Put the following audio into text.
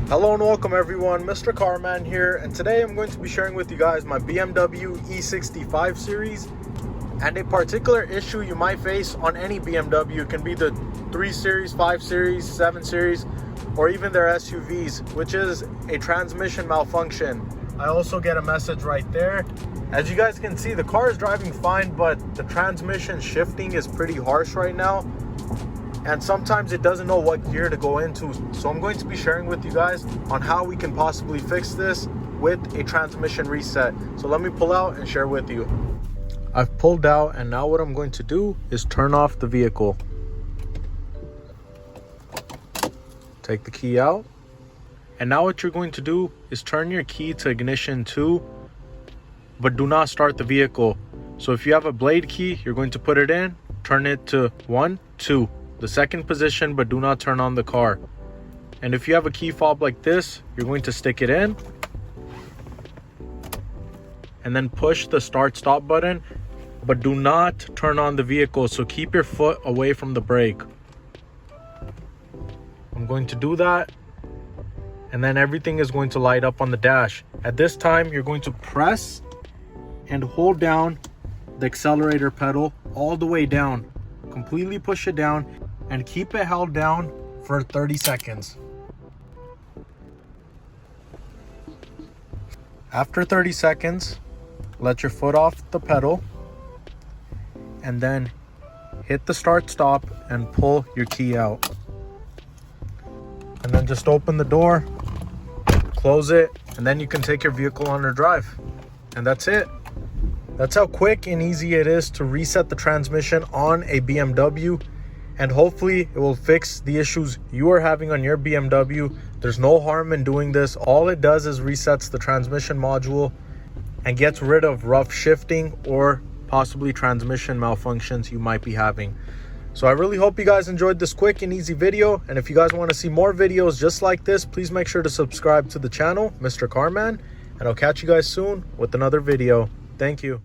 Hello and welcome everyone, Mr. Carman here, and today I'm going to be sharing with you guys my BMW E65 series and a particular issue you might face on any BMW. It can be the 3 Series, 5 Series, 7 Series, or even their SUVs, which is a transmission malfunction. I also get a message right there. As you guys can see, the car is driving fine, but the transmission shifting is pretty harsh right now. And sometimes it doesn't know what gear to go into. So I'm going to be sharing with you guys on how we can possibly fix this with a transmission reset. So let me pull out and share with you. I've pulled out, and now what I'm going to do is turn off the vehicle. Take the key out. And now what you're going to do is turn your key to ignition 2, but do not start the vehicle. So if you have a blade key, you're going to put it in, turn it to 1, 2. The second position, but do not turn on the car. And if you have a key fob like this, you're going to stick it in and then push the start stop button, but do not turn on the vehicle. So keep your foot away from the brake. I'm going to do that, and then everything is going to light up on the dash. At this time, you're going to press and hold down the accelerator pedal all the way down. Completely push it down and keep it held down for 30 seconds. After 30 seconds, let your foot off the pedal and then hit the start stop and pull your key out. And then just open the door, close it, and then you can take your vehicle on a drive. And that's it. That's how quick and easy it is to reset the transmission on a BMW, and hopefully it will fix the issues you are having on your BMW. There's no harm in doing this. All it does is resets the transmission module and gets rid of rough shifting or possibly transmission malfunctions you might be having. So I really hope you guys enjoyed this quick and easy video, and if you guys want to see more videos just like this, please make sure to subscribe to the channel, Mr. Carman, and I'll catch you guys soon with another video. Thank you.